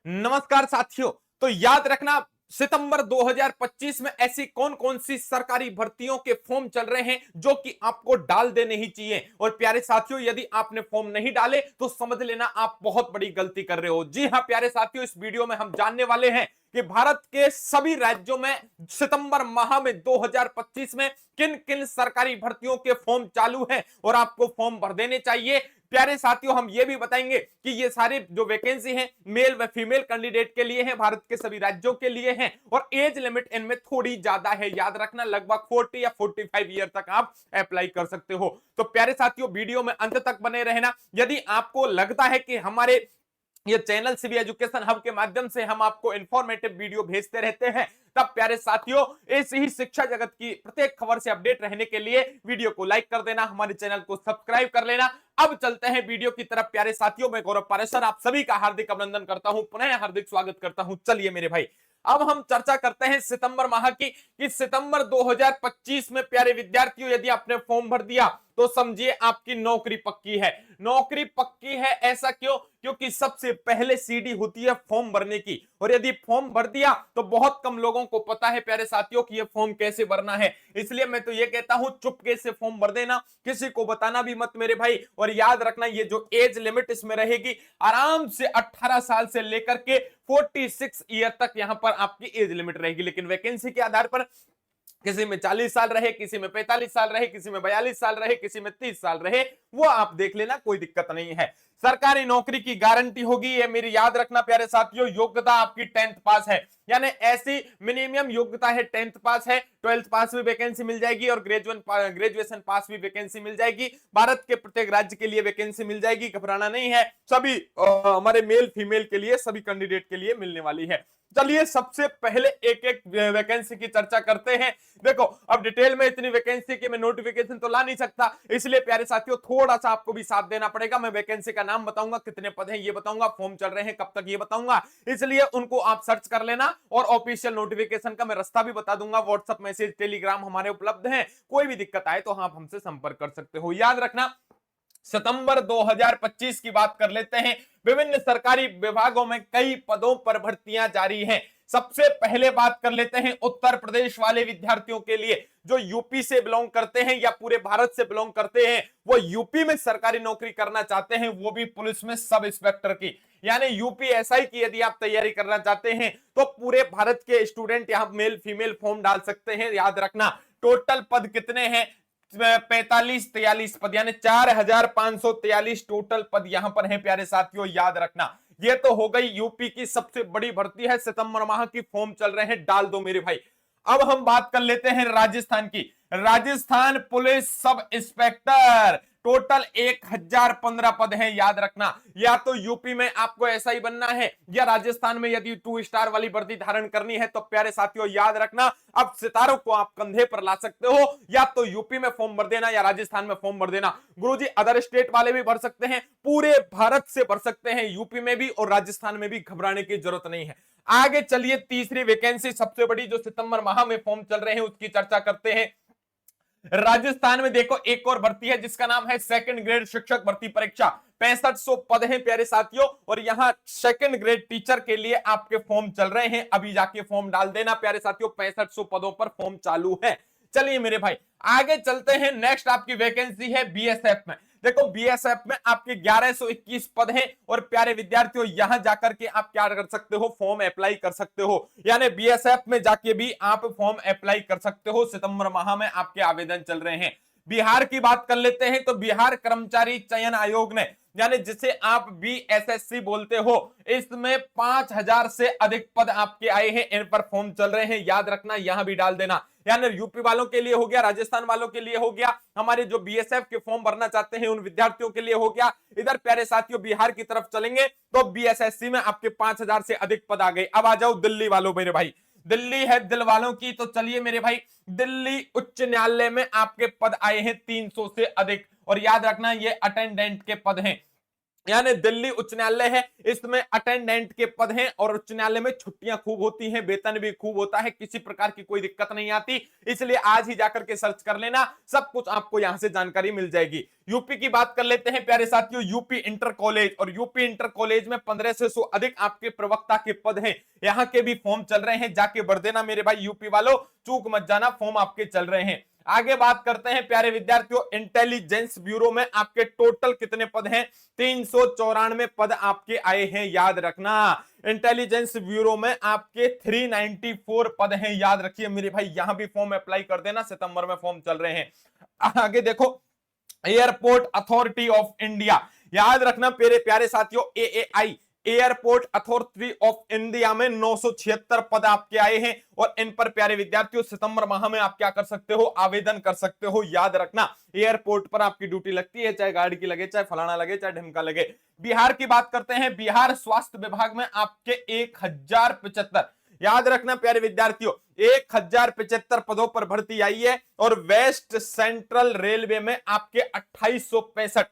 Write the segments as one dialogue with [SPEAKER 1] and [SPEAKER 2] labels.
[SPEAKER 1] नमस्कार साथियों। तो याद रखना, सितंबर 2025 में ऐसी कौन कौन सी सरकारी भर्तियों के फॉर्म चल रहे हैं जो कि आपको डाल देने ही चाहिए। और प्यारे साथियों, यदि आपने फॉर्म नहीं डाले तो समझ लेना आप बहुत बड़ी गलती कर रहे हो। जी हां प्यारे साथियों, इस वीडियो में हम जानने वाले हैं कि भारत के सभी राज्यों में सितंबर माह में 2025 में किन किन सरकारी भर्तियों के फॉर्म चालू हैं और आपको फॉर्म भर देने चाहिए। प्यारे साथियों, हम ये भी बताएंगे कि ये सारे जो वैकेंसी हैं मेल व फीमेल कैंडिडेट के लिए हैं, भारत के सभी राज्यों के लिए हैं और एज लिमिट इनमें थोड़ी ज्यादा है। याद रखना, लगभग 40 या 45 ईयर तक आप अप्लाई कर सकते हो। तो प्यारे साथियों, वीडियो में अंत तक बने रहना। यदि आपको लगता है कि हमारे ये चैनल सीबी एजुकेशन हब के माध्यम से हम आपको इंफॉर्मेटिव वीडियो भेजते रहते हैं, तब प्यारे साथियों इस ही शिक्षा जगत की प्रत्येक खबर से अपडेट रहने के लिए वीडियो को लाइक कर देना, हमारे चैनल को सब्सक्राइब कर लेना। अब चलते हैं वीडियो की तरफ। प्यारे साथियों, मैं गौरव पारेसर आप सभी का हार्दिक अभिनंदन करता हूं, पुनः हार्दिक स्वागत करता हूं। चलिए मेरे भाई, अब हम चर्चा करते हैं सितंबर माह की कि सितंबर 2025 में प्यारे विद्यार्थियों, यदि आपने फॉर्म भर दिया तो समझिए आपकी नौकरी पक्की है। नौकरी पक्की है ऐसा क्यों? क्योंकि सबसे पहले सीडी होती है फॉर्म भरने की, और यदि फॉर्म भर दिया तो बहुत कम लोगों को पता है प्यारे साथियों कि ये फॉर्म कैसे भरना है। इसलिए मैं तो ये कहता हूं, चुपके से फॉर्म भर देना, किसी को बताना भी मत मेरे भाई। और याद रखना, ये जो एज लिमिट इसमें रहेगी आराम से 18 साल से लेकर के 46 ईयर तक यहां पर आपकी एज लिमिट रहेगी। लेकिन वैकेंसी के आधार पर किसी में 40 साल रहे, किसी में 45 साल रहे, किसी में 42 साल रहे, किसी में 30 साल रहे, वो आप देख लेना, कोई दिक्कत नहीं है। सरकारी नौकरी की गारंटी होगी, ये मेरी याद रखना प्यारे साथियों। योग्यता आपकी 10th पास है, यानी ऐसी मिनिमम योग्यता है 10th पास है। 12th पास भी वैकेंसी मिल जाएगी और ग्रेजुएशन पास भी वैकेंसी मिल जाएगी। भारत के प्रत्येक राज्य के लिए वैकेंसी मिल जाएगी, घबराना नहीं है। सभी हमारे मेल फीमेल के लिए, सभी कैंडिडेट के लिए मिलने वाली है। चलिए सबसे पहले एक एक वैकेंसी की चर्चा करते हैं। देखो, अब डिटेल में इतनी वैकेंसी की मैं नोटिफिकेशन तो ला नहीं सकता, इसलिए प्यारे साथियों थोड़ा सा आपको भी साथ देना पड़ेगा। मैं वैकेंसी का नाम बताऊंगा, कितने पद हैं ये बताऊंगा, फॉर्म चल रहे हैं कब तक ये बताऊंगा, इसलिए उनको आप सर्च कर लेना। और ऑफिशियल नोटिफिकेशन का मैं रास्ता भी बता दूंगा, व्हाट्सएप मैसेज टेलीग्राम हमारे उपलब्ध हैं। कोई भी दिक्कत आए तो आप हमसे संपर्क कर सकते हो। याद रखना, सितंबर 2025 की बात कर लेते हैं। विभिन्न सरकारी विभागों में कई पदों पर भर्तियां जारी हैं। सबसे पहले बात कर लेते हैं उत्तर प्रदेश वाले विद्यार्थियों के लिए, जो यूपी से बिलोंग करते हैं या पूरे भारत से बिलोंग करते हैं, वो यूपी में सरकारी नौकरी करना चाहते हैं, वो भी पुलिस में सब इंस्पेक्टर की। यानी यूपीएसआई की यदि आप तैयारी करना चाहते हैं तो पूरे भारत के स्टूडेंट यहां मेल फीमेल फॉर्म डाल सकते हैं। याद रखना, टोटल पद कितने हैं? 45-43 पद, यानी 4543 टोटल पद यहां पर हैं प्यारे साथियों। याद रखना, ये तो हो गई यूपी की सबसे बड़ी भर्ती है, सितंबर माह की फॉर्म चल रहे हैं, डाल दो मेरे भाई। अब हम बात कर लेते हैं राजस्थान की। Rajasthan police sub inspector, total 1015 पद हैं। याद रखना, या तो यूपी में आपको ऐसा ही बनना है या राजस्थान में यदि 2 स्टार वाली वर्दी धारण करनी है तो प्यारे साथियों याद रखना, अब सितारों को आप कंधे पर ला सकते हो। या तो यूपी में फॉर्म भर देना या राजस्थान में फॉर्म भर देना। गुरुजी, अदर स्टेट वाले भी भर सकते हैं, पूरे भारत से भर सकते हैं, यूपी में भी और राजस्थान में भी, घबराने की जरूरत नहीं है। आगे चलिए, तीसरी वैकेंसी सबसे बड़ी जो सितंबर माह में फॉर्म चल रहे हैं उसकी चर्चा करते हैं। राजस्थान में देखो एक और भर्ती है जिसका नाम है सेकंड ग्रेड शिक्षक भर्ती परीक्षा। 6500 पद हैं प्यारे साथियों, और यहां सेकंड ग्रेड टीचर के लिए आपके फॉर्म चल रहे हैं। अभी जाके फॉर्म डाल देना प्यारे साथियों, 6500 पदों पर फॉर्म चालू है। चलिए मेरे भाई आगे चलते हैं। नेक्स्ट आपकी वैकेंसी है बीएसएफ में। देखो, बीएसएफ में आपके 1121 पद हैं और प्यारे विद्यार्थियों यहां जाकर के आप क्या कर सकते हो? फॉर्म अप्लाई कर सकते हो। यानी बीएसएफ में जाके भी आप फॉर्म अप्लाई कर सकते हो। सितंबर माह में आपके आवेदन चल रहे हैं। बिहार की बात कर लेते हैं तो बिहार कर्मचारी चयन आयोग ने, यानी जिसे आप बीएसएससी बोलते हो, इसमें 5000 से अधिक पद आपके आए हैं, इन पर फॉर्म चल रहे हैं। याद रखना, यहां भी डाल देना। यानी यूपी वालों के लिए हो गया, राजस्थान वालों के लिए हो गया, हमारे जो बीएसएफ के फॉर्म भरना चाहते हैं उन विद्यार्थियों के लिए हो गया। इधर प्यारे साथियों बिहार की तरफ चलेंगे तो बीएसएससी में आपके 5000 से अधिक पद आ गए। अब आ जाओ दिल्ली वालों मेरे भाई, दिल्ली है दिल वालों की, तो चलिए मेरे भाई, दिल्ली उच्च न्यायालय में आपके पद आए हैं 300 से अधिक। और याद रखना, ये अटेंडेंट के पद हैं। यानी दिल्ली उच्च न्यायालय है, इसमें अटेंडेंट के पद हैं और उच्च न्यायालय में छुट्टियां खूब होती हैं, वेतन भी खूब होता है, किसी प्रकार की कोई दिक्कत नहीं आती। इसलिए आज ही जाकर के सर्च कर लेना, सब कुछ आपको यहां से जानकारी मिल जाएगी। यूपी की बात कर लेते हैं प्यारे साथियों, यूपी इंटर कॉलेज, और यूपी इंटर कॉलेज में 1500 अधिक आपके प्रवक्ता के पद हैं। यहां के भी फॉर्म चल रहे हैं, जाके भर देना मेरे भाई यूपी वालों, चूक मत जाना, फॉर्म आपके चल रहे हैं। आगे बात करते हैं प्यारे विद्यार्थियों, इंटेलिजेंस ब्यूरो में आपके टोटल कितने पद हैं? 394 पद आपके आए हैं, याद रखना। इंटेलिजेंस ब्यूरो में आपके 394 पद हैं, याद रखिए मेरे भाई, यहां भी फॉर्म अप्लाई कर देना, सितंबर में फॉर्म चल रहे हैं। आगे देखो, एयरपोर्ट अथॉरिटी ऑफ इंडिया, याद रखना मेरे प्यारे साथियों, AAI, airport authority of India में 976 पद आपके आए हैं, और इन पर प्यारे विद्यार्थियों सितंबर माह में आप क्या कर सकते हो? आवेदन कर सकते हो, याद रखना। एयरपोर्ट पर आपकी ड्यूटी लगती है, चाहे गार्ड की लगे, चाहे फलाना लगे, चाहे ढिमका लगे। बिहार की बात करते हैं, बिहार स्वास्थ्य विभाग में आपके 1075, याद रखना प्यारे विद्यार्थियों, 1075 पदों पर भर्ती आई है। और वेस्ट सेंट्रल रेलवे में आपके 2865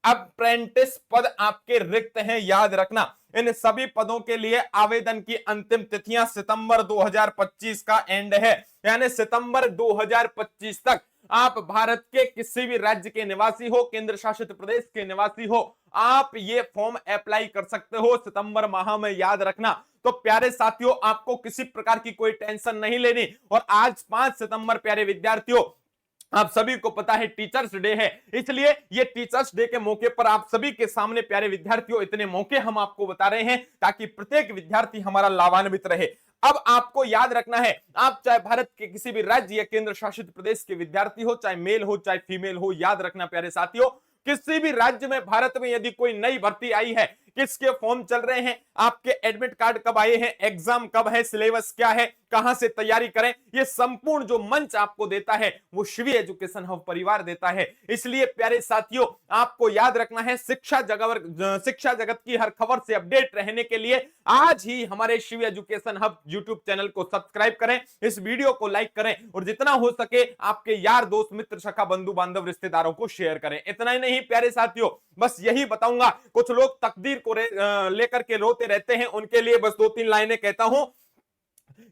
[SPEAKER 1] अप्रेंटिस पद आपके रिक्त हैं, याद रखना। इन सभी पदों के लिए आवेदन की अंतिम तिथियां सितंबर 2025 का एंड है, यानी सितंबर 2025 तक आप भारत के किसी भी राज्य के निवासी हो, केंद्र शासित प्रदेश के निवासी हो, आप ये फॉर्म अप्लाई कर सकते हो सितंबर माह में, याद रखना। तो प्यारे साथियों, आपको किसी प्रकार की कोई टेंशन नहीं लेनी। और आज 5 सितंबर प्यारे विद्यार्थियों, आप सभी को पता है टीचर्स डे है, इसलिए ये टीचर्स डे के मौके पर आप सभी के सामने प्यारे विद्यार्थियों इतने मौके हम आपको बता रहे हैं ताकि प्रत्येक विद्यार्थी हमारा लाभान्वित रहे। अब आपको याद रखना है, आप चाहे भारत के किसी भी राज्य या केंद्र शासित प्रदेश के विद्यार्थी हो, चाहे मेल हो चाहे फीमेल हो, याद रखना प्यारे साथियों, किसी भी राज्य में भारत में यदि कोई नई भर्ती आई है, किसके फॉर्म चल रहे हैं, आपके एडमिट कार्ड कब आए हैं, एग्जाम कब है, सिलेबस क्या है, कहां से तैयारी करें, ये संपूर्ण जो मंच आपको देता है वो शिवी एजुकेशन हब परिवार देता है। इसलिए प्यारे साथियों, आपको याद रखना है, शिक्षा जगत की हर खबर से अपडेट रहने के लिए आज ही हमारे Shivi education hub YouTube channel को सब्सक्राइब करें, इस वीडियो को लाइक करें, और जितना हो सके आपके यार दोस्त मित्र सखा बंधु बांधव रिश्तेदारों को शेयर करें। इतना ही नहीं प्यारे साथियों, बस यही बताऊंगा, कुछ लोग तकदीर को लेकर के रोते रहते हैं, उनके लिए बस 2-3 लाइनें कहता हूं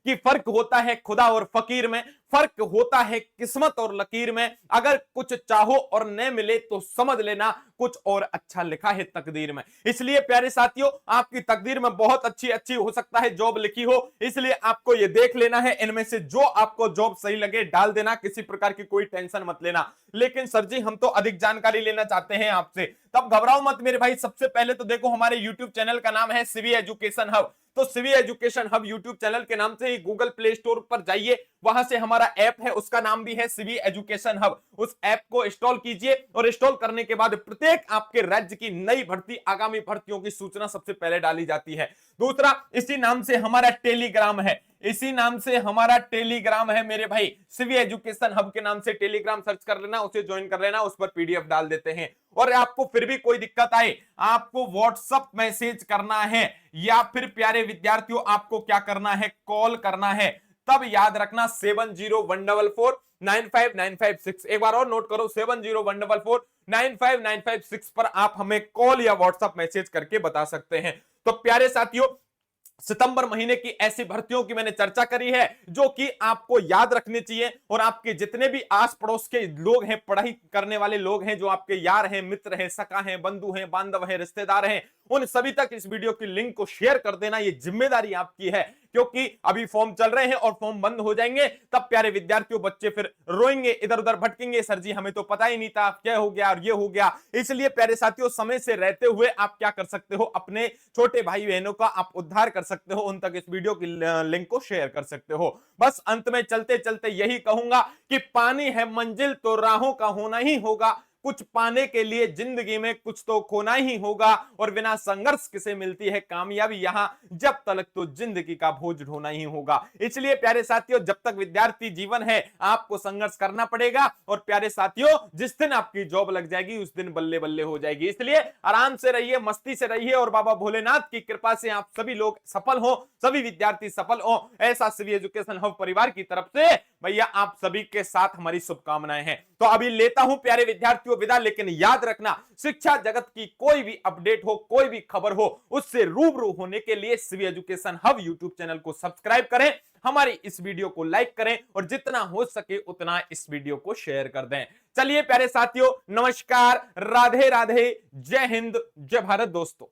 [SPEAKER 1] कि फर्क होता है खुदा और फकीर में, फर्क होता है किस्मत और लकीर में, अगर कुछ चाहो और न मिले तो समझ लेना कुछ और अच्छा लिखा है तकदीर में। इसलिए प्यारे साथियों, आपकी तकदीर में बहुत अच्छी अच्छी हो सकता है जॉब लिखी हो, इसलिए आपको यह देख लेना है, इनमें से जो आपको जॉब सही लगे डाल देना, किसी प्रकार की कोई टेंशन मत लेना। लेकिन सर जी हम तो अधिक जानकारी लेना चाहते हैं आपसे, तब घबराओ मत मेरे भाई। सबसे पहले तो देखो, हमारे यूट्यूब चैनल का नाम है शिवी एजुकेशन हब, तो Shivi education hub YouTube channel के नाम से ही गूगल प्ले स्टोर पर जाइए, वहां से हमारा ऐप है, उसका नाम भी है शिवी एजुकेशन हब, उस ऐप को इंस्टॉल कीजिए, और इंस्टॉल करने के बाद प्रत्येक आपके राज्य की नई भर्ती, आगामी भर्तियों की सूचना सबसे पहले डाली जाती है। दूसरा, इसी नाम से हमारा टेलीग्राम है, इसी नाम से हमारा टेलीग्राम है मेरे भाई, शिवी एजुकेशन हब के नाम से टेलीग्राम सर्च कर लेना, उसे ज्वाइन कर लेना, उस पर पीडीएफ डाल देते हैं। और आपको फिर भी कोई दिक्कत आए, आपको व्हाट्सएप मैसेज करना है, या फिर प्यारे विद्यार्थियों आपको क्या करना है, कॉल करना है, तब याद रखना 7014449596, एक बार और नोट करो, 7014449596 पर आप हमें कॉल या व्हाट्सएप मैसेज करके बता सकते हैं। तो प्यारे साथियों, सितंबर महीने की ऐसी भर्तियों की मैंने चर्चा करी है जो कि आपको याद रखनी चाहिए, और आपके जितने भी आस पड़ोस के लोग हैं, पढ़ाई करने वाले लोग हैं, जो आपके यार हैं, मित्र हैं, सखा हैं, बंधु हैं, बांधव हैं, रिश्तेदार हैं, उन सभी तक इस वीडियो की लिंक को शेयर कर देना, ये जिम्मेदारी आपकी है, क्योंकि अभी फॉर्म चल रहे हैं और फॉर्म बंद हो जाएंगे, तब प्यारे विद्यार्थियों बच्चे फिर रोएंगे, इधर उधर भटकेंगे, सर जी हमें तो पता ही नहीं था, क्या हो गया और ये हो गया। इसलिए प्यारे साथियों, समय से रहते हुए आप क्या कर सकते हो, अपने छोटे भाई बहनों का आप उद्धार कर सकते हो, उन तक इस वीडियो की लिंक को शेयर कर सकते हो। बस अंत में चलते चलते यही कहूंगा कि पानी है मंजिल तो राहों का होना ही होगा, कुछ पाने के लिए जिंदगी में कुछ तो खोना ही होगा, और बिना संघर्ष किसे मिलती है कामयाबी, यहां जब तक तो जिंदगी का बोझ ढोना ही होगा। इसलिए प्यारे साथियों, जब तक विद्यार्थी जीवन है आपको संघर्ष करना पड़ेगा, और प्यारे साथियों जिस दिन आपकी जॉब लग जाएगी उस दिन बल्ले बल्ले हो जाएगी। इसलिए आराम से रहिए, मस्ती से रहिए, और बाबा भोलेनाथ की कृपा से आप सभी लोग सफल हो, सभी विद्यार्थी सफल हो, ऐसा शिवी एजुकेशन हब परिवार की तरफ से भैया आप सभी के साथ हमारी शुभकामनाएं हैं। तो अभी लेता हूं प्यारे विद्यार्थियों विदा, लेकिन याद रखना शिक्षा जगत की कोई भी अपडेट हो, कोई भी खबर हो, उससे रूबरू होने के लिए Shri education hub YouTube channel को सब्सक्राइब करें, हमारी इस वीडियो को लाइक करें और जितना हो सके उतना इस वीडियो को शेयर कर दें। चलिए प्यारे साथियों, नमस्कार, राधे राधे, जय हिंद, जय भारत दोस्तों।